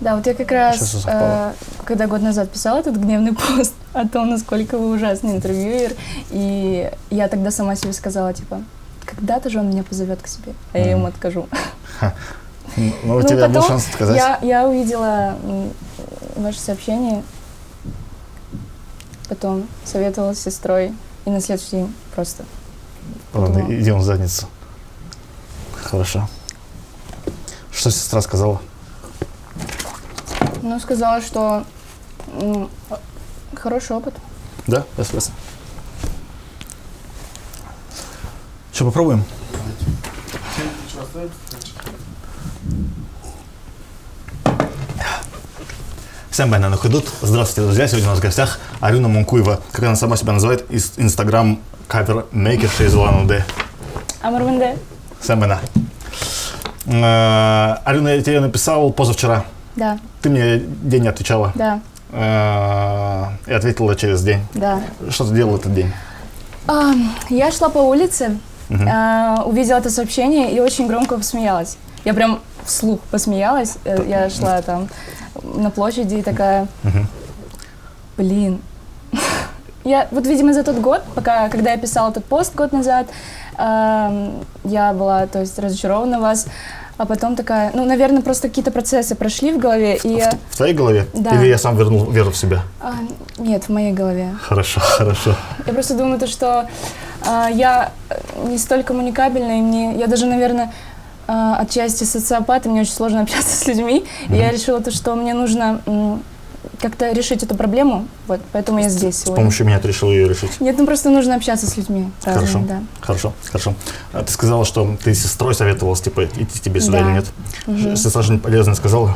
Да, вот я как раз, когда год назад писала этот гневный пост о том, насколько вы ужасный интервьюер, и я тогда сама себе сказала, типа, когда-то же он меня позовет к себе, а я ему откажу. Ну, у тебя был шанс отказать. Я увидела ваше сообщение, потом советовалась с сестрой, и на следующий день просто... Ладно, идем в задницу. Хорошо. Что сестра сказала? Ну, сказала, что хороший опыт. Да, эспрессо. Что, попробуем? Всем бананы идут. Здравствуйте, друзья. Сегодня у нас в гостях Алена Монкуева, как она сама себя называет, из Instagram кавер мейкер Шейзуануде. Амарвенде. Всем бана. Алена, я тебе написал позавчера. Да. Ты мне день не отвечала. Да. И ответила через день. Да. Что ты делала этот день? Я шла по улице, увидела это сообщение и очень громко посмеялась. Я прям вслух посмеялась. Я шла там на площади и такая, блин. Я, вот, видимо, за тот год, когда я писала этот пост год назад, я была, то есть, разочарована в вас, а потом такая, ну, наверное, просто какие-то процессы прошли в голове, и... В твоей голове? Да. Или я сам вернул веру в себя? Нет, в моей голове. Хорошо, хорошо. Я просто думаю, что я не столь коммуникабельна, и я даже, наверное, отчасти социопат, и мне очень сложно общаться с людьми, и я решила, что мне нужно как-то решить эту проблему, вот, поэтому я здесь сегодня. С помощью меня ты решила ее решить? Нет, ну просто нужно общаться с людьми разными, хорошо, да. Хорошо, хорошо. Ты сказала, что ты с сестрой советовалась, типа, идти тебе сюда или нет? Сестра что-нибудь полезное сказала?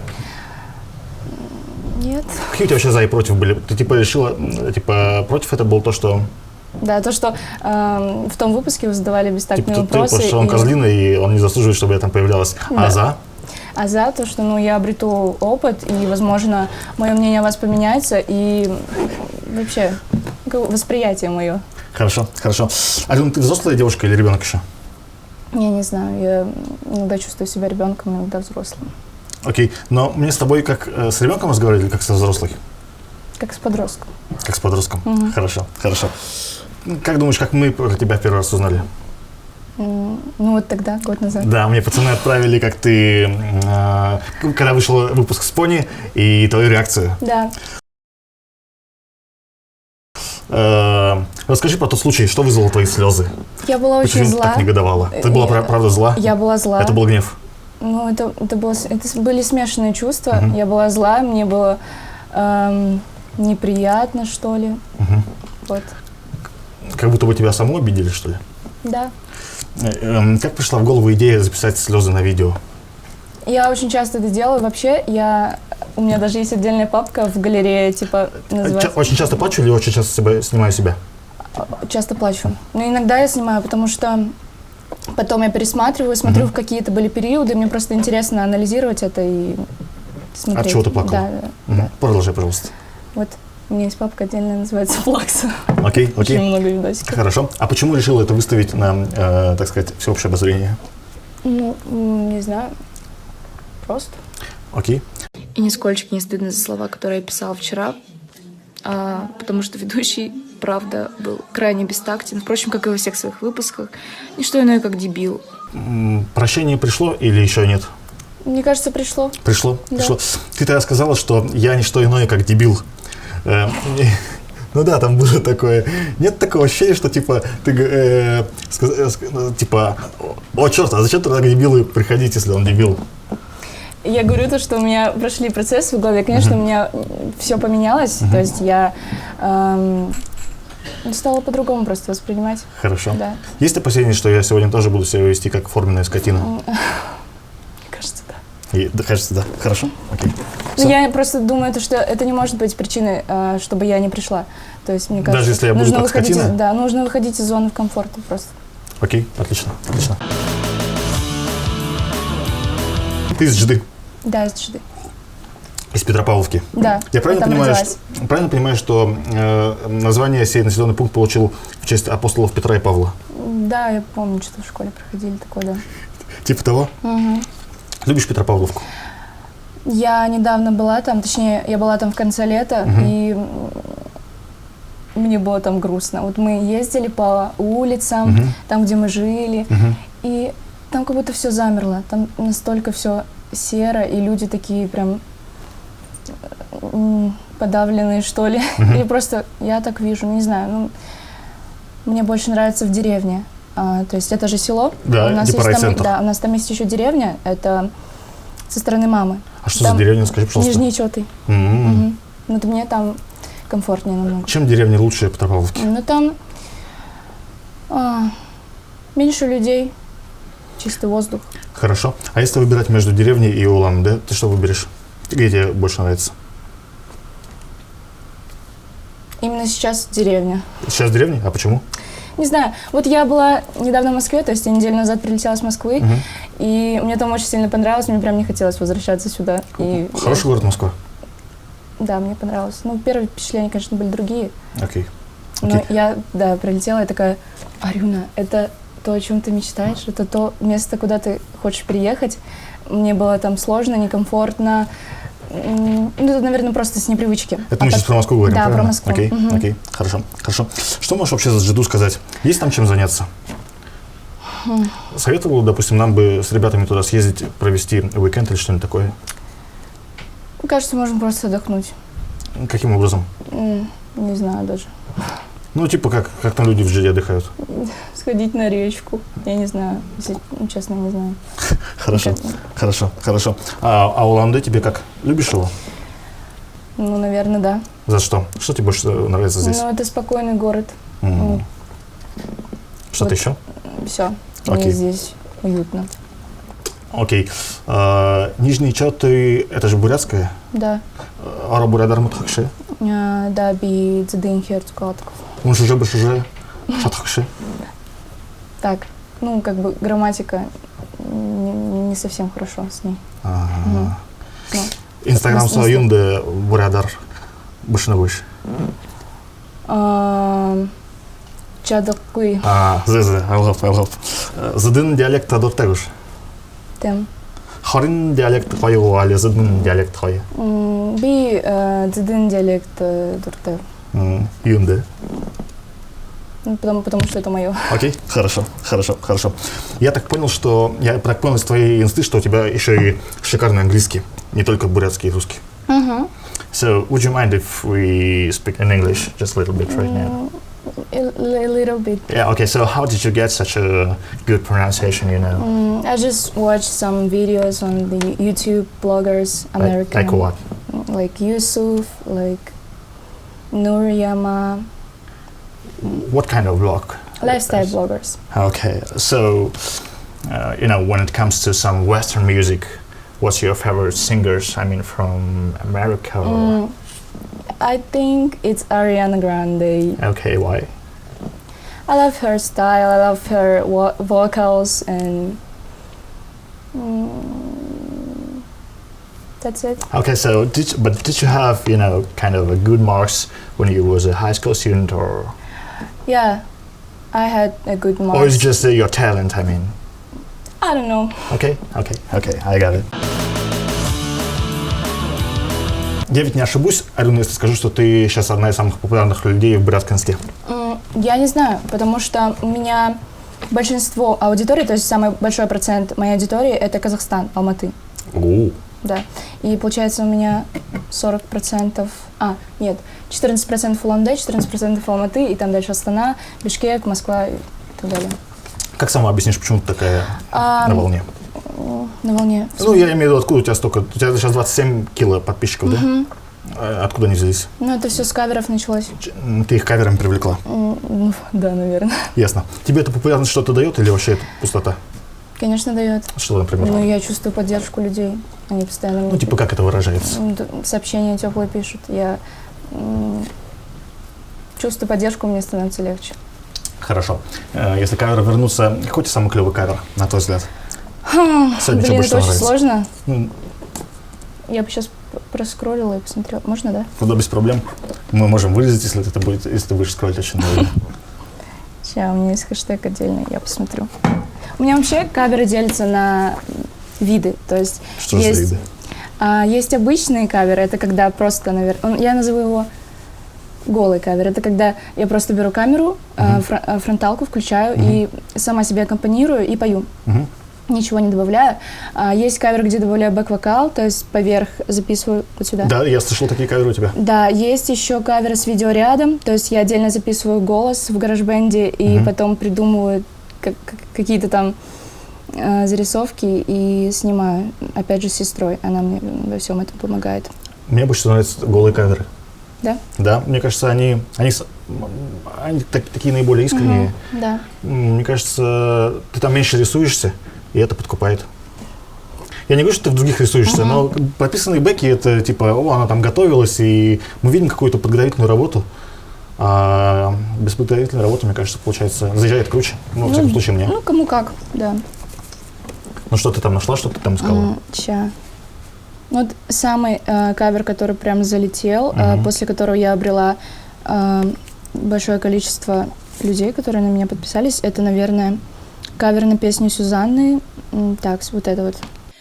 Нет. Какие у тебя вообще за и против были? Ты, типа, решила, типа, против это было то, что... Да, то, что в том выпуске вы задавали бестактные вопросы. Потому что он козлина, и он не заслуживает, чтобы я там появлялась. Да. А за? А за то, что, ну, я обрету опыт, и, возможно, мое мнение о вас поменяется, и вообще восприятие мое. Хорошо, хорошо. Алена, ты взрослая девушка или ребенок еще? Я не знаю, я иногда чувствую себя ребенком, иногда взрослым. Окей, но мне с тобой как с ребенком разговаривать или как со взрослой? Как с подростком. Как с подростком? Хорошо, хорошо. Как думаешь, как мы про тебя первый раз узнали? Ну, вот тогда, год назад. Да, мне пацаны отправили, как ты, когда вышел выпуск с Пони, и твою реакцию. Да. Расскажи про тот случай, что вызвало твои слезы? Я была очень зла. Почему ты так негодовала? Ты была правда зла? Я была зла. Это был гнев? Ну, это были смешанные чувства. Я была зла, мне было неприятно, что ли. Вот. Как будто бы тебя саму обидели, что ли? Да. Как пришла в голову идея записать слезы на видео? Я очень часто это делаю. Вообще, у меня даже есть отдельная папка в галерее, типа, называется... Очень часто плачу или очень часто снимаю себя? Часто плачу. Но иногда я снимаю, потому что потом я пересматриваю, смотрю, в какие-то были периоды, мне просто интересно анализировать это и смотреть. От чего ты плакала? Да. Продолжай, пожалуйста. Вот. У меня есть папка отдельная, называется «Плакса». Окей. Очень много видосиков. Хорошо. А почему решила это выставить на, так сказать, всеобщее обозрение? Ну, не знаю. Просто. Окей. И нисколько не стыдно за слова, которые я писала вчера, потому что ведущий, правда, был крайне бестактен. Впрочем, как и во всех своих выпусках. Не что иное, как дебил. Прощение пришло или еще нет? Мне кажется, пришло. Пришло? Да. Пришло. Ты тогда сказала, что я не что иное, как дебил. Ну да, там было такое. Нет такого ощущения, что типа ты типа, о черт, а зачем тогда к дебилу приходить, если он дебил? Я говорю то, что у меня прошли процессы в голове. Конечно, у меня все поменялось. То есть я стала по-другому просто воспринимать. Хорошо. Да. Есть опасения, что я сегодня тоже буду себя вести как форменная скотина? Мне кажется, да. Кажется, да. Хорошо? Окей. Ну, я просто думаю, что это не может быть причиной, чтобы я не пришла. То есть, мне кажется, даже если я буду как скотина? Да, нужно выходить из зоны комфорта просто. Окей, отлично, отлично. Ты из Джиды? Да, из Джиды. Из Петропавловки? Да. Я правильно понимаю, что название сей населенный пункт получил в честь апостолов Петра и Павла? Да, я помню, что в школе проходили такое, да. Типа того? Угу. Любишь Петропавловку? Я недавно была там, точнее, я была там в конце лета, и мне было там грустно. Вот мы ездили по улицам, там, где мы жили, и там как будто все замерло. Там настолько все серо, и люди такие прям подавленные, что ли. Или просто я так вижу, не знаю. Ну, мне больше нравится в деревне. То есть это же село. Да, у нас типа есть там, райцентр. да, у нас там есть еще деревня. Это со стороны мамы. А что там за деревня, скажи, пожалуйста? Нижний Чётый. Вот мне там комфортнее намного. Чем деревня лучше Петропавловки? Ну там меньше людей, чистый воздух. Хорошо. А если выбирать между деревней и Улан-Удэ, ты что выберешь? Где тебе больше нравится? Именно сейчас деревня. Сейчас деревня? А почему? Не знаю, вот я была недавно в Москве, то есть я неделю назад прилетела с Москвы, и мне там очень сильно понравилось, мне прям не хотелось возвращаться сюда. И Хороший город Москва. Да, мне понравилось. Ну, первые впечатления, конечно, были другие. Окей. Но я, да, прилетела и такая: Арюна, это то, о чем ты мечтаешь, это то место, куда ты хочешь приехать. Мне было там сложно, некомфортно. Ну, это, наверное, просто с непривычки. Это мы сейчас про Москву говорим, да, правильно? про Москву. Окей, окей, хорошо, хорошо. Что можешь вообще за Джиду сказать? Есть там чем заняться? Советовал, допустим, нам бы с ребятами туда съездить, провести уикенд или что-нибудь такое? Мне кажется, можно просто отдохнуть. Каким образом? Не знаю даже. Ну, типа, как там люди в Джиде отдыхают? Сходить на речку. Я не знаю, если честно, не знаю. Хорошо, хорошо, хорошо. А Улан-Удэ тебе как? Любишь его? Ну, наверное, да. За что? Что тебе больше нравится здесь? Ну, это спокойный город. Что-то еще? Все. Окей. Мне здесь уютно. Окей. Нижний Чоты, это же бурятское? Да. Ара бурядар мутхакши? Да, би дзидын херцкатков. Он же уже шатхакши. Так, ну, как бы грамматика не совсем хорошо с ней. Инстаграм союнды бурядар бышнавыш. Чадакуй. Зезе, алгап. Зыдын диалекта дортагыш. Тем. Харин диалект хойгу, али зыдын диалект хой. Би дзидын диалект дуртев. Юнды. Потому что это мое. Окей, хорошо. Я так понял из твоей инсты, что у тебя еще и шикарный английский, не только бурятский и русский. So, would you mind if we speak in English just a little bit right now? A little bit. Yeah, okay, so how did you get such a good pronunciation, you know? I just watched some videos on the YouTube bloggers, American. Like what? Like Yusuf, like Nuriyama. What kind of blog? Lifestyle bloggers. Okay, so, when it comes to some Western music, what's your favorite singers, from America? Or? I think it's Ariana Grande. Okay, why? I love her style, I love her vocals, and that's it. Okay, so did you have, kind of a good marks when you was a high school student, or? Yeah, I had a good marks. Or is it just your talent, I don't know. Okay, I got it. Я ведь не ошибусь, Арюна, если скажу, что ты сейчас одна из самых популярных людей в бурятской инсте? Я не знаю, потому что у меня большинство аудитории, то есть самый большой процент моей аудитории — это Казахстан, Алматы. Да. И получается у меня 40%, 14% Улан-Удэ, 14% Алматы, и там дальше Астана, Бишкек, Москва и так далее. Как сама объяснишь, почему ты такая на волне? На волне. Ну, я имею в виду, откуда у тебя столько? У тебя сейчас 27 кило подписчиков, да? Откуда они взялись? Ну, это все с каверов началось. Ты их каверами привлекла? Да, наверное. Ясно. Тебе эта популярность что-то дает или вообще это пустота? Конечно, дает. Что, например? Ну, я чувствую поддержку людей. Они постоянно... Ну, типа, как это выражается? Сообщения теплые пишут. Я чувствую поддержку, мне становится легче. Хорошо. Если каверы вернутся, какой тебе самый клевый кавер, на твой взгляд? Блин, это очень сложно. Я бы сейчас проскроллила и посмотрела. Можно, да? Да, без проблем. Мы можем вырезать, если ты будешь скроллить очень долго. Сейчас, у меня есть хэштег отдельный, я посмотрю. У меня вообще каверы делятся на виды. То есть что есть за виды? А есть обычные каверы, это когда просто, наверное, я называю его голый кавер. Это когда я просто беру камеру, фронталку включаю и сама себе аккомпанирую и пою. Ничего не добавляю. Есть кавер, где добавляю бэк-вокал, то есть поверх записываю вот сюда. Да, я слышал такие каверы у тебя. Да, есть еще каверы с видеорядом, то есть я отдельно записываю голос в GarageBand и потом придумываю какие-то там зарисовки и снимаю. Опять же, с сестрой, она мне во всем этом помогает. Мне больше нравятся голые каверы. Да? Да, мне кажется, они такие наиболее искренние. Да. Мне кажется, ты там меньше рисуешься, и это подкупает. Я не говорю, что ты в других рисуешься, но прописанные бэки, это типа, она там готовилась, и мы видим какую-то подготовительную работу. А без подготовительной работы, мне кажется, получается, заезжает круче. Ну, во всяком случае, мне. Ну, кому как, да. Ну, что ты там нашла, что ты там искала? Ща. Вот самый кавер, который прям залетел, после которого я обрела большое количество людей, которые на меня подписались, это, наверное, кавер на песню Сюзанны. Так, вот это вот.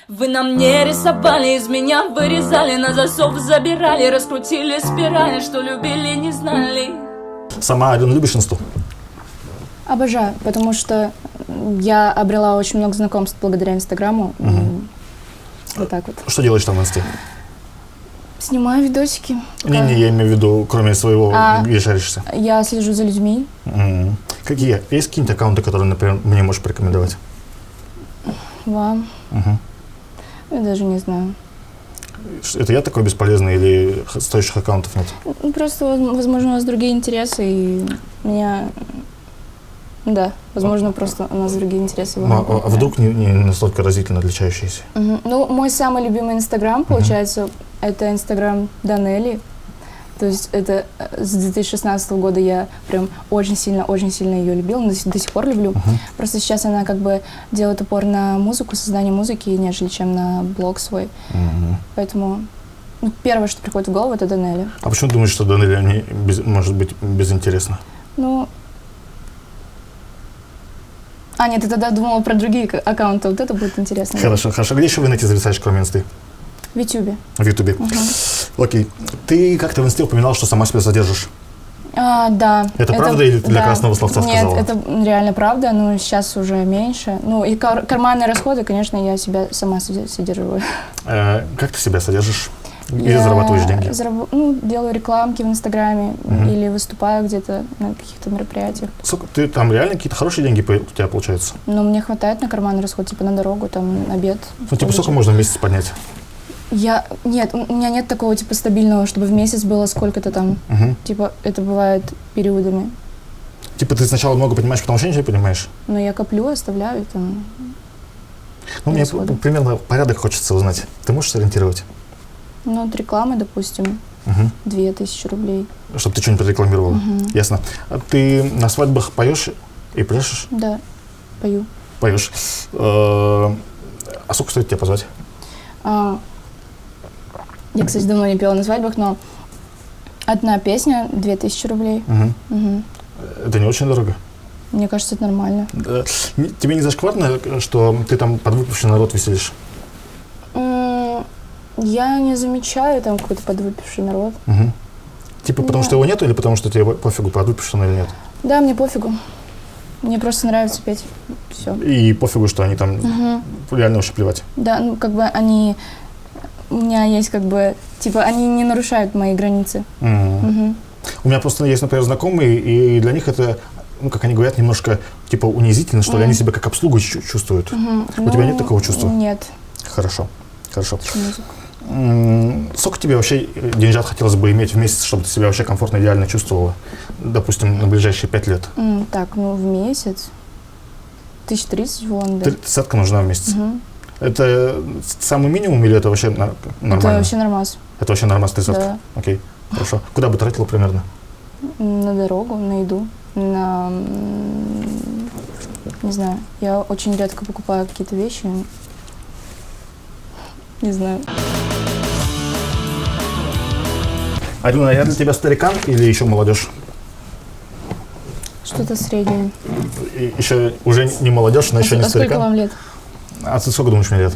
Вы на мне рисовали, из меня вырезали, на засов забирали, раскрутили спирали, что любили, не знали. Сама Алену любишь инсту? Обожаю, потому что я обрела очень много знакомств благодаря Инстаграму. Вот так вот. Что делаешь там в инсте? Снимаю видосики. Не, я имею в виду, кроме своего, где шаришься. Я слежу за людьми. Какие? Есть какие-нибудь аккаунты, которые, например, мне можешь порекомендовать? Вам? Я даже не знаю. Это я такой бесполезный или стоящих аккаунтов нет? Ну, просто, возможно, у вас другие интересы, и меня... Да, возможно, просто у нас другие интересы. А вдруг не настолько разительно отличающиеся? Ну, мой самый любимый Инстаграм, получается, это Инстаграм Данели. То есть это с 2016 года я прям очень сильно ее любила, но до сих пор люблю. Просто сейчас она как бы делает упор на музыку, создание музыки, нежели чем на блог свой. Поэтому первое, что приходит в голову, это Данели. А почему думаешь, что Данели может быть безинтересно? Ну... нет, ты тогда думала про другие аккаунты, вот это будет интересно. Хорошо. Где еще в инете зависаешь, кроме инсты? В Ютубе. В Ютубе. Окей. Ты как-то в инсте упоминала, что сама себя содержишь. Да. Это правда или ты для красного словца сказала? Нет, это реально правда, но сейчас уже меньше. Ну и карманные расходы, конечно, я себя сама содержу. Как ты себя содержишь? Или зарабатываешь деньги? Делаю рекламки в Инстаграме или выступаю где-то на каких-то мероприятиях. Ты там реально какие-то хорошие деньги у тебя получаются? Ну, мне хватает на карманный расход, типа на дорогу, там, обед. Ну, типа сколько можно в месяц поднять? Нет, у меня нет такого, типа, стабильного, чтобы в месяц было сколько-то там. Типа, это бывает периодами. Типа ты сначала много понимаешь, потом вообще ничего не понимаешь? Ну, я коплю, оставляю там. Ну, мне примерно порядок хочется узнать. Ты можешь сориентировать? Ну, от рекламы, допустим, 2000 рублей. Чтобы ты что-нибудь прорекламировала? Ясно. А ты на свадьбах поешь и пляшешь? Да, пою. Поешь. А сколько стоит тебя позвать? Я, кстати, давно не пела на свадьбах, но одна песня 2000 рублей. Это не очень дорого? Мне кажется, это нормально. Тебе не зашкварно, что ты там подвыпивший народ веселишь? Я не замечаю там какой-то подвыпивший народ. Типа потому что его нету или потому что тебе пофигу, подвыпивший он или нет? Да, мне пофигу. Мне просто нравится петь. Все. И пофигу, что они там реально вообще плевать. Да, ну как бы они... У меня есть как бы... Типа они не нарушают мои границы. У меня просто есть, например, знакомые, и для них это, ну, как они говорят, немножко типа унизительно, что ли, они себя как обслугу чувствуют. У тебя нет такого чувства? Нет. Хорошо. Сколько тебе вообще деньжат хотелось бы иметь в месяц, чтобы ты себя вообще комфортно, идеально чувствовала? Допустим, на ближайшие 5 лет. Так, в месяц 1030 в Лондоне. 30 нужна в месяц. Это самый минимум или это вообще нормально? Это вообще нормас. Это вообще нормас 30? Да. Окей, хорошо. Куда бы тратила примерно? На дорогу, на еду, на... Не знаю, я очень редко покупаю какие-то вещи. Не знаю. Алена, я для тебя старикан или еще молодежь? Что-то среднее. Еще уже не молодежь, но еще не старикан? Сколько вам лет? А ты сколько думаешь мне лет?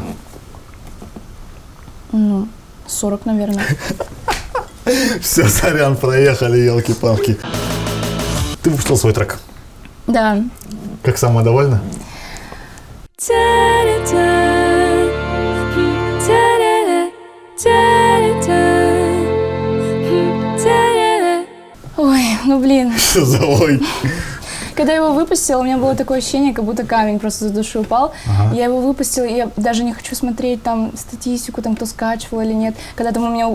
Ну, 40, наверное. Все, сорян, проехали, елки-палки. Ты выпустил свой трек. Да. Как самая довольна? Ой, ну блин. Что за ой? Когда я его выпустила, у меня было такое ощущение, как будто камень просто за душу упал. Ага. Я его выпустила, и я даже не хочу смотреть там статистику, там кто скачивал или нет. Когда там у меня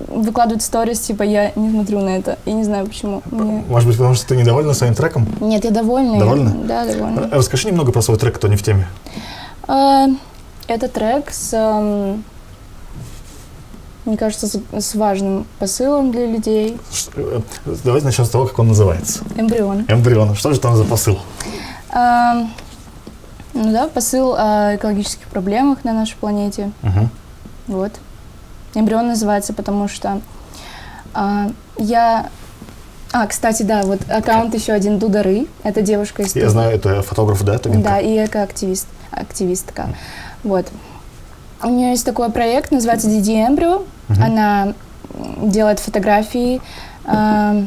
выкладывают сторис, типа я не смотрю на это. Я не знаю почему. Может быть, потому что ты недовольна своим треком? Нет, я довольна. Довольна? Да, довольна. Расскажи немного про свой трек, кто не в теме. Это трек с, мне кажется, с важным посылом для людей. Давайте начнем с того, как он называется. Эмбрион. Эмбрион. Что же там за посыл? Ну да, посыл о экологических проблемах на нашей планете. Угу. Вот. Эмбрион называется, потому что я... кстати, да, вот аккаунт еще один Дудары. Это девушка из... Я знаю, это фотограф, да? Да, и экоактивистка. Вот. У нее есть такой проект, называется Диди Эмбрио. Она делает фотографии в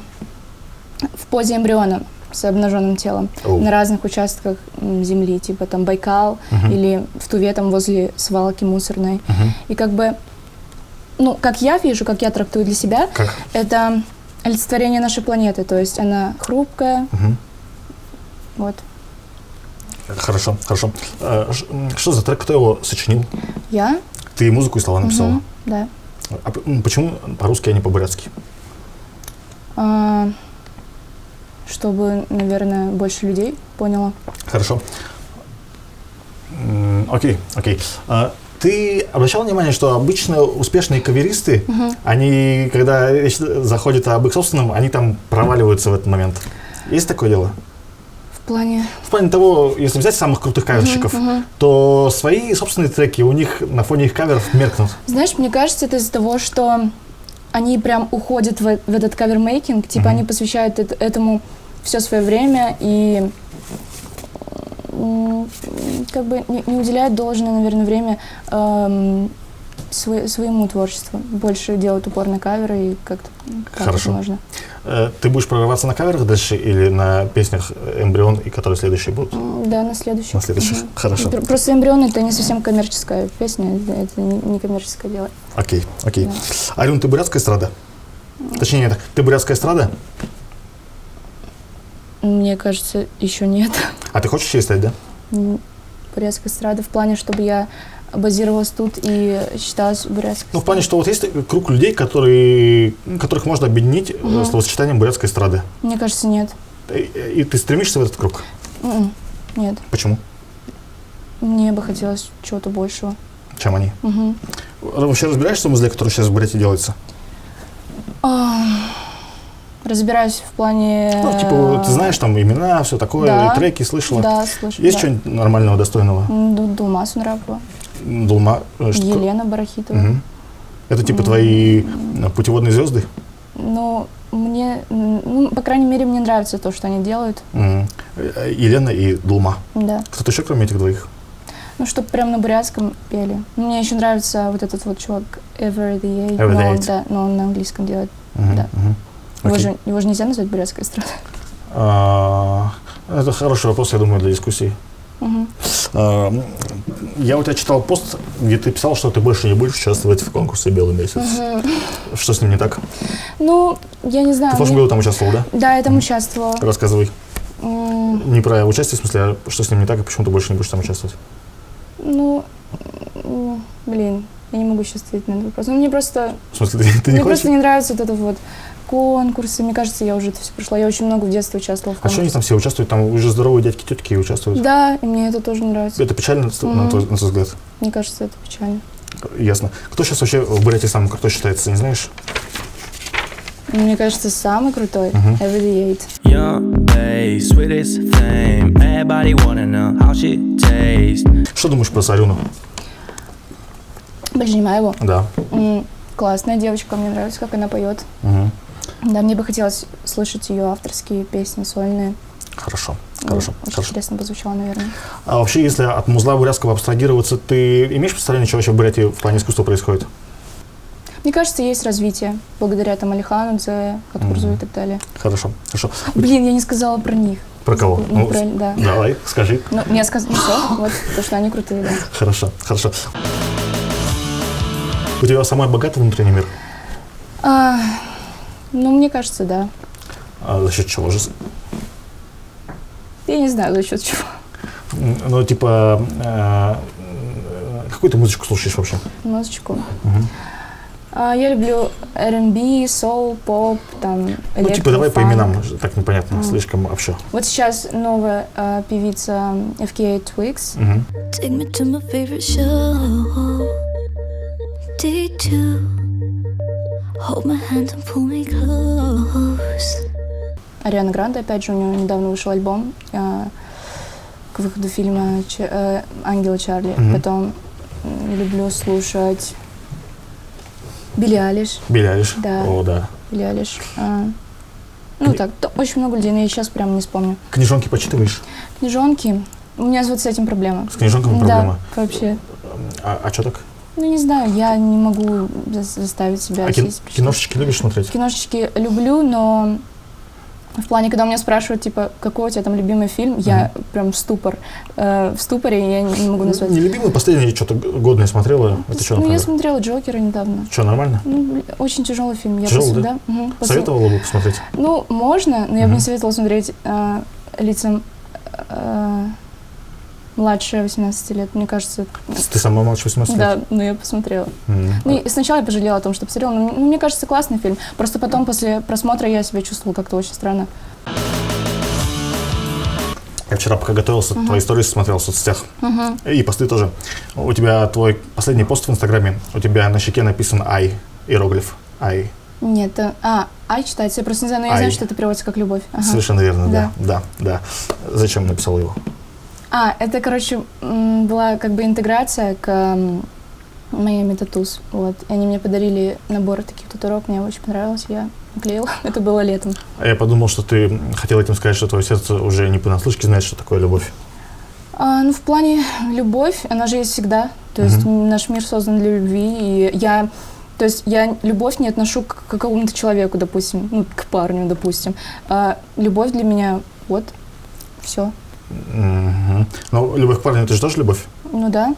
позе эмбриона с обнаженным телом на разных участках Земли, типа там Байкал или в Туве, там возле свалки мусорной. И как бы, ну, как я вижу, как я трактую для себя, это олицетворение нашей планеты, то есть она хрупкая. Вот. Хорошо, хорошо. Что за трек, кто его сочинил? Я. Ты музыку и слова написала? Да. А почему по-русски, а не по-бурятски? Чтобы, наверное, больше людей поняло. Хорошо. Окей. Ты обращал внимание, что обычно успешные каверисты, они, когда речь заходит об их собственном, они там проваливаются в этот момент? Есть такое дело? В плане того, если взять самых крутых каверщиков, то свои собственные треки у них на фоне их каверов меркнут. Знаешь, мне кажется, это из-за того, что они прям уходят в этот кавермейкинг, типа они посвящают этому все свое время и как бы не уделяют должное, наверное, время своему творчеству. Больше делают упор на каверы и как-то Хорошо. можно. Ты будешь прорываться на каверах дальше или на песнях «Эмбрион» и которые следующие будут? Да, на следующих. На следующих. Хорошо. Просто «Эмбрион» — это не совсем коммерческая песня, это не коммерческое дело. Окей. Да. Арюн, ты бурятская эстрада? Точнее, нет, ты бурятская эстрада? Мне кажется, еще нет. А ты хочешь ей стать, да? Бурятская эстрада в плане, чтобы я базировалась тут и считалась бурятской. Ну, в плане, что вот есть круг людей, которых можно объединить словосочетанием бурятской эстрады. Мне кажется, нет. И ты стремишься в этот круг? Нет. Почему? Мне бы хотелось чего-то большего. Чем они? Вообще разбираешься в музле, который сейчас в Бурятии делается? Разбираюсь в плане... Ну, типа, ты знаешь там имена, все такое, да, и треки слышала? Да, слышала. Есть что-нибудь нормального, достойного? Дулма Сунрапова. Дулма? Елена Барахитова. Это типа твои путеводные звезды? Ну, мне, по крайней мере, мне нравится то, что они делают. Елена и Дулма. Да. Кто-то еще, кроме этих двоих? Ну, чтобы прям на бурятском пели. Мне еще нравится вот этот вот чувак Every the Eight. Every the Eight. Да, но он на английском делает. Да. Его же нельзя назвать бурятской эстрадой. Это хороший вопрос, я думаю, для дискуссии. Я у тебя читал пост, где ты писал, что ты больше не будешь участвовать в конкурсе «Белый месяц». Что с ним не так? Ну, я не знаю. Ты в прошлом году там участвовал, да? Да, я там участвовала. Рассказывай. Не про участие, в смысле, а что с ним не так и почему ты больше не будешь там участвовать? Ну, блин, я не могу сейчас ответить на этот вопрос. Ну, мне просто... В смысле, ты не мне хочешь? просто не нравится вот это вот конкурсы. Мне кажется, я уже это все прошла. Я очень много в детстве участвовала в А конкурсах. что они там все участвуют? Там уже здоровые дядьки, тетки участвуют. Да, и мне это тоже нравится. Это печально, на твой взгляд? Мне кажется, это печально. Ясно. Кто сейчас вообще в Бурятии самый крутой считается, не знаешь? Мне кажется, самый крутой Every the Eight. Young babe, sweetest thing. Everybody wanna know how she tastes. Что думаешь про Сарюну? Больше не знаю его. Да. Классная девочка, мне нравится, как она поет. Да, мне бы хотелось слышать ее авторские песни, сольные. Хорошо. Очень интересно бы звучало, наверное. А вообще, если от музла бурятского абстрагироваться, ты имеешь представление, что вообще в Бурятии в плане искусства происходит? Мне кажется, есть развитие благодаря там Алихану, Дзе, Хатхурзу и так далее. Хорошо, хорошо. Блин, я не сказала про них. Про кого? Ну, да. Давай, скажи. Ну, мне сказали, все, вот, потому что они крутые, да. Хорошо, хорошо. У тебя самый богатый внутренний мир? Ну, мне кажется, да. А за счет чего же? Я не знаю, за счет чего. Ну, типа, какую ты музычку слушаешь вообще? Музычку. Я люблю R&B, соул, поп, там, Ну, типа, давай по именам, так непонятно, слишком общо. Вот сейчас новая певица FKA Twigs. Take me to my favorite show. D2. Hold my hand and pull me close. Ариана Гранде, опять же, у нее недавно вышел альбом к выходу фильма «Ангелы Чарли». Потом люблю слушать Билли Айлиш. Билли Айлиш? Да. О, да. Билли Айлиш. Ну так, очень много людей, но я сейчас прямо не вспомню. Книжонки почитываешь? Книжонки. У меня вот с этим проблема. С книжонками проблема? Да, вообще. А что так? Ну, не знаю, я не могу заставить себя сесть. Киношечки любишь смотреть? Киношечки люблю, но в плане, когда у меня спрашивают, типа, какой у тебя там любимый фильм, я прям в ступоре, я не могу назвать. Нелюбимый, последний что-то годное смотрела? Это что, я смотрела «Джокера» недавно. Что, нормально? Ну, очень тяжелый фильм. Тяжелый, да? Угу. Советовала бы посмотреть? Ну, можно, но я бы не советовала смотреть лицам младше 18 лет, мне кажется. Ты сама младше 18 лет? Да, но я посмотрела. Ну, и сначала я пожалела о том, что посмотрела, но мне кажется, классный фильм. Просто потом, после просмотра, я себя чувствовала как-то очень странно. Я вчера, пока готовился, твои истории смотрел в соцсетях. И посты тоже. У тебя твой последний пост в Инстаграме, у тебя на щеке написан «Ай», иероглиф «Ай». Нет, «Ай» читается, я просто не знаю, но я знаю, что это переводится как «любовь». Совершенно верно, да. Зачем написал его? Это, короче, была как бы интеграция к Miami Tattoos. Вот. И они мне подарили набор таких татуировок, мне очень понравилось, я наклеила. Это было летом. А я подумал, что ты хотел этим сказать, что твое сердце уже не понаслышке знает, что такое любовь. Ну, в плане любовь, она же есть всегда. То есть наш мир создан для любви, и я любовь не отношу к какому-то человеку, допустим, ну, к парню, допустим. Любовь для меня, вот, все. Но любовь к парню, это же тоже любовь? Ну да.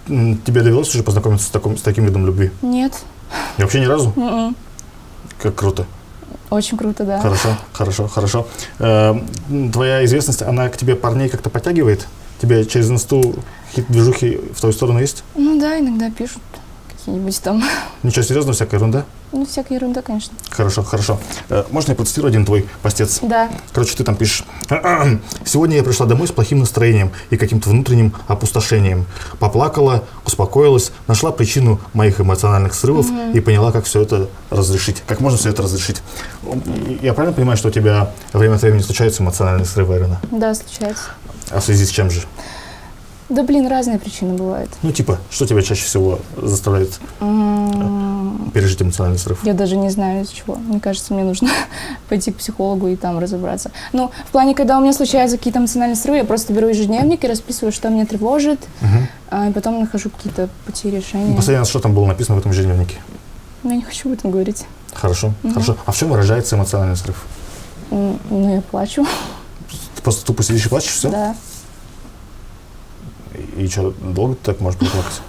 Тебе довелось уже познакомиться с таким видом любви? Нет. И вообще ни разу? Как круто. Очень круто, да. Хорошо. Твоя известность, она к тебе парней как-то подтягивает? Тебе через инсту какие-то движухи в твою сторону есть? Ну да, иногда пишут какие-нибудь там. Ничего серьезного, всякая ерунда? Ну, всякая ерунда, конечно. Хорошо. Можно я процитирую один твой постец? Да. Короче, ты там пишешь: «Сегодня я пришла домой с плохим настроением и каким-то внутренним опустошением. Поплакала, успокоилась, нашла причину моих эмоциональных срывов и поняла, как все это разрешить. Как можно все это разрешить?» Я правильно понимаю, что у тебя время от времени случаются эмоциональные срывы, Ирина? Да, случается. А в связи с чем же? Да, блин, разные причины бывают. Ну, типа, что тебя чаще всего заставляет пережить эмоциональный срыв? Я даже не знаю, из чего. Мне кажется, мне нужно пойти к психологу и там разобраться. Ну, в плане, когда у меня случаются какие-то эмоциональные срывы, я просто беру ежедневник и расписываю, что меня тревожит, и потом нахожу какие-то пути решения. Последний раз что там было написано в этом ежедневнике? Ну, я не хочу об этом говорить. Хорошо. А в чем выражается эмоциональный срыв? Ну, я плачу. Ты просто тупо сидишь и плачешь, все? Да. И что, долго ты так можешь поплакать?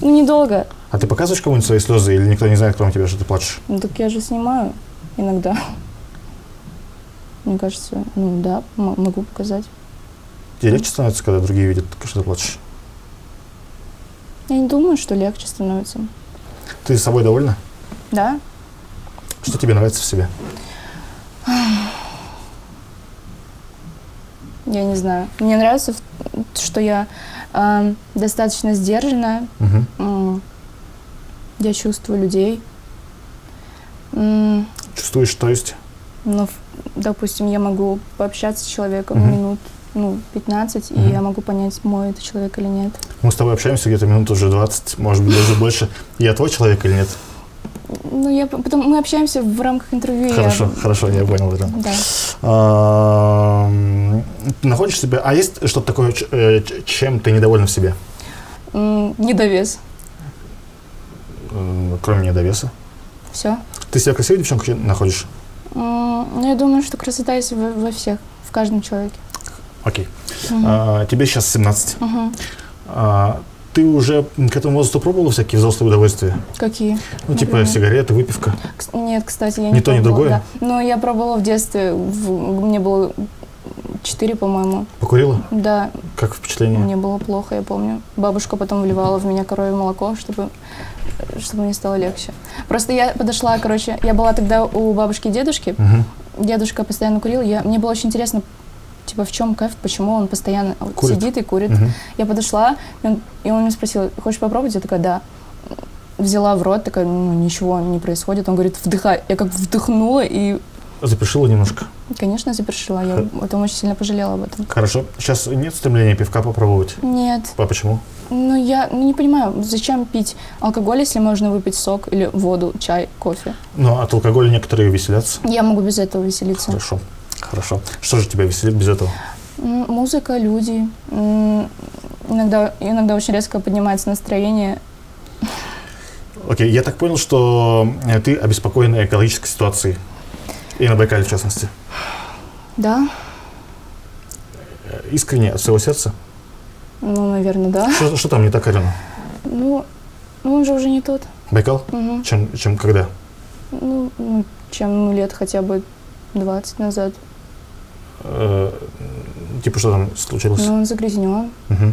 Ну, недолго. А ты показываешь кому-нибудь свои слезы, или никто не знает, кроме тебя, что ты плачешь? Ну, так я же снимаю иногда. Мне кажется, ну да, могу показать. Тебе легче становится, когда другие видят, что ты плачешь? Я не думаю, что легче становится. Ты с собой довольна? Да. Что тебе нравится в себе? Я не знаю. Мне нравится, что я достаточно сдержанная. Я чувствую людей. Чувствуешь, то есть? Ну, допустим, я могу пообщаться с человеком минут 15, и я могу понять, мой это человек или нет. Мы с тобой общаемся где-то минут уже 20, может быть, даже больше. Я твой человек или нет? Ну, мы общаемся в рамках интервью. Хорошо, я понял, Ирина. Да. Ты находишь себя... А есть что-то такое, чем ты недовольна в себе? Недовес. кроме недовеса? Все. Ты себя красивой девчонкой находишь? Ну, я думаю, что красота есть во всех, в каждом человеке. Окей. Тебе сейчас 17. Ты уже к этому возрасту пробовала всякие взрослые удовольствия? Какие? Ну, типа Например? сигареты, выпивка. Нет, кстати, я Ни не то, ни пробовала, другое? да. Но я пробовала в детстве, мне было 4, по-моему. Покурила? Да, Как впечатление? мне было плохо, я помню. Бабушка потом вливала в меня коровье молоко, чтобы мне стало легче. Просто я подошла, короче, я была тогда у бабушки и дедушки. Дедушка постоянно курил, мне было очень интересно, типа, в чем кайф, почему он постоянно сидит и курит. Я подошла, и он меня спросил: хочешь попробовать? Я такая: да. Взяла в рот, такая: ну, ничего не происходит. Он говорит: вдыхай. Я как вдохнула и... Запешила немножко? Конечно, запершила. Я потом очень сильно пожалела об этом. Хорошо. Сейчас нет стремления пивка попробовать? Нет. А почему? Ну, я не понимаю, зачем пить алкоголь, если можно выпить сок или воду, чай, кофе? Ну, от алкоголя некоторые веселятся. Я могу без этого веселиться. Хорошо. Хорошо. Что же тебя веселит без этого? Музыка, люди. Иногда очень резко поднимается настроение. Окей, я так понял, что ты обеспокоена экологической ситуацией. И на Байкале, в частности. Да? Искренне, от всего сердца? Ну, наверное, да. Что там не так, Алена? Ну, он же уже не тот. Байкал? Угу. Чем когда? Ну, чем лет хотя бы 20 назад. Типа, что там случилось? Ну, он загрязнен. Угу.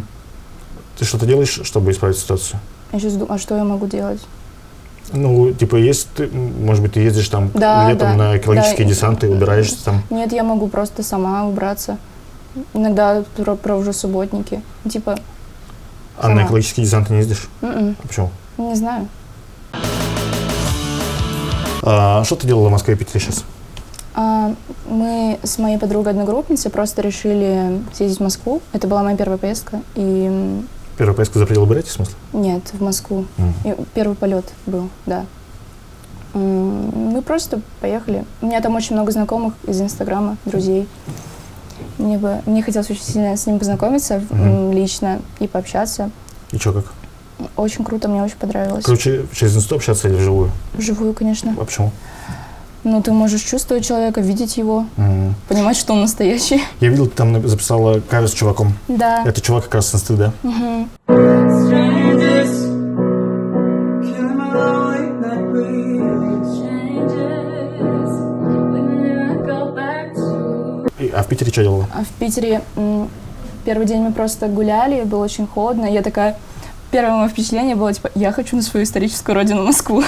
Ты что-то делаешь, чтобы исправить ситуацию? Я сейчас думаю, а что я могу делать? Ну, типа, может быть, ты ездишь там летом на экологические десанты, убираешься там? Нет, я могу просто сама убраться. Иногда провожу субботники. Типа, А на экологические десанты не ездишь? А почему? Не знаю. Что ты делала в Москве и Питере сейчас? Мы с моей подругой-одногруппницей просто решили съездить в Москву. Это была моя первая поездка. Первая поездка за пределы Бурятии, в смысле? Нет, в Москву. И первый полет был, да. Мы просто поехали. У меня там очень много знакомых из Инстаграма, друзей. Мне хотелось очень сильно с ним познакомиться лично и пообщаться. И что, как? Очень круто, мне очень понравилось. Короче, через инсту общаться или вживую? Вживую, конечно. А почему? Ну, ты можешь чувствовать человека, видеть его, понимать, что он настоящий. Я видел, ты там записала кавер с чуваком. Да. Это чувак как раз с инсты, да? А в Питере что делала? А в Питере первый день мы просто гуляли, было очень холодно. Я такая, первое мое впечатление было, типа, я хочу на свою историческую родину Москву.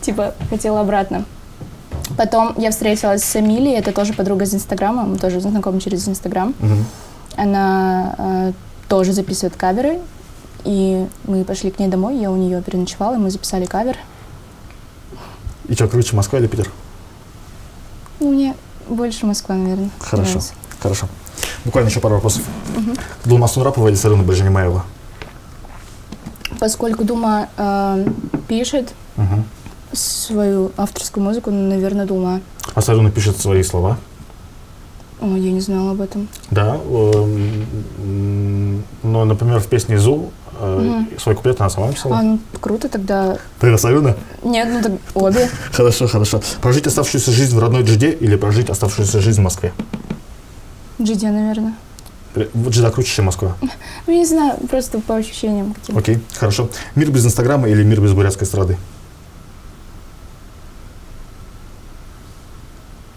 Типа, хотела обратно. Потом я встретилась с Эмилией, это тоже подруга из Инстаграма, мы тоже знакомы через Инстаграм. Она тоже записывает каверы, и мы пошли к ней домой, я у нее переночевала, и мы записали кавер. И что, круче, Москва или Питер? Ну, мне больше Москва, наверное. Хорошо, нравится. хорошо. Буквально еще пару вопросов. Дума Сунрапова или Саруна Баженимаева? Поскольку Дума пишет свою авторскую музыку, наверное, Дума. А Саруна пишет свои слова? О, я не знала об этом. Да. Но, например, в песне «Зу» свой куплет она сама написала. Ну, круто тогда. Ты Саруна? Нет, ну так обе. Хорошо, хорошо. Прожить оставшуюся жизнь в родной Джиде или прожить оставшуюся жизнь в Москве? Джиде, наверное. Джида круче, чем Москва? Ну, не знаю, просто по ощущениям каким-то. Окей, хорошо. Мир без Инстаграма или мир без бурятской эстрады?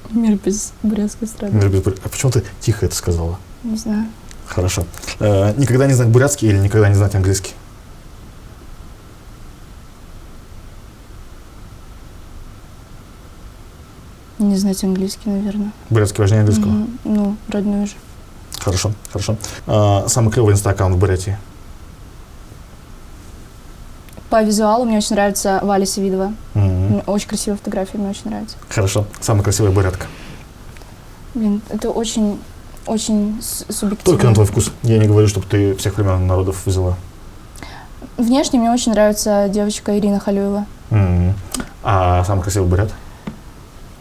Мир без бурятской эстрады. А почему ты тихо это сказала? Не знаю. Хорошо. Никогда не знать бурятский или никогда не знать английский? Не знать английский, наверное. Бурятский важнее английского? Ну, родной же. Хорошо, хорошо. Самый клевый инста-аккаунт в Бурятии? По визуалу мне очень нравится Валя Севидова. Очень красивые фотографии, мне очень нравится. Хорошо. Самая красивая бурятка? Блин, это очень субъективно. Только на твой вкус. Я не говорю, чтобы ты всех времен и народов взяла. Внешне мне очень нравится девочка Ирина Халюева. А самый красивый бурят?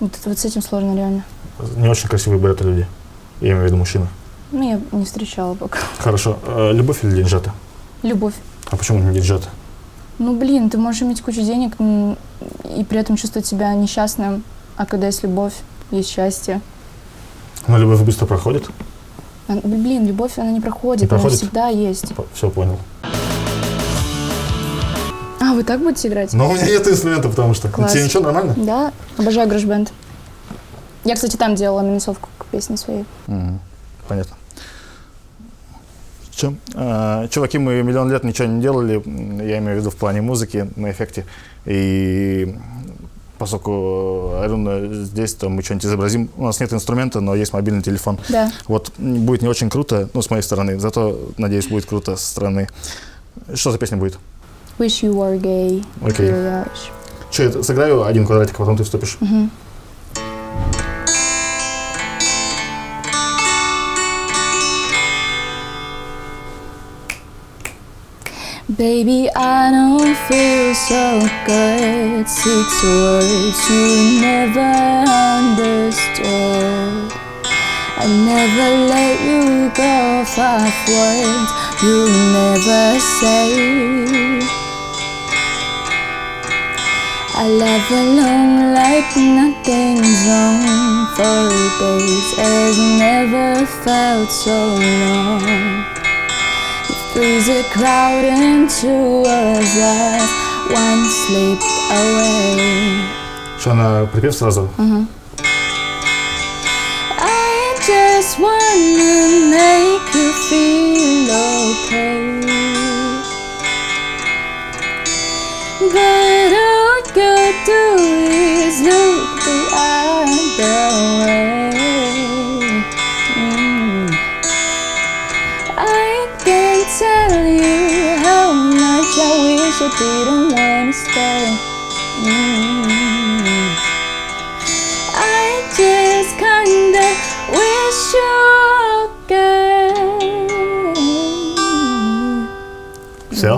Вот с этим сложно реально. Не очень красивые буряты люди. Я имею в виду мужчины. Ну, я не встречала пока. Хорошо. Любовь или деньжата? Любовь. А почему не деньжата? Ну, блин, ты можешь иметь кучу денег и при этом чувствовать себя несчастным, а когда есть любовь, есть счастье. Но любовь быстро проходит. Блин, любовь, она не проходит, она всегда есть. Все понял. А, вы так будете играть? Но у меня нет инструмента, потому что... Класс. Тебе ничего, нормально? Да, обожаю гараж-бенд. Я, кстати, там делала минусовку к песне своей. Понятно. Чуваки, мы миллион лет ничего не делали, я имею в виду в плане музыки на эффекте. И поскольку Арина здесь, то мы что-нибудь изобразим. У нас нет инструмента, но есть мобильный телефон. Да. Вот будет не очень круто, ну, с моей стороны, зато, надеюсь, будет круто со стороны. Что за песня будет? Wish you were gay. Окей. Что, я сыграю один квадратик, а потом ты вступишь? Baby, I don't feel so good. 6 words you never understood. I never let you go. 5 words you never say. I laugh alone like nothing's wrong. 4 days has never felt so long. Freeze a crowd into a life, one sleep away. Что, на припев сразу? I just wanna make you feel okay, but all you do is look the other way. Tell you how much I wish I didn't wanna stay. I just kinda wish you were gay. Все?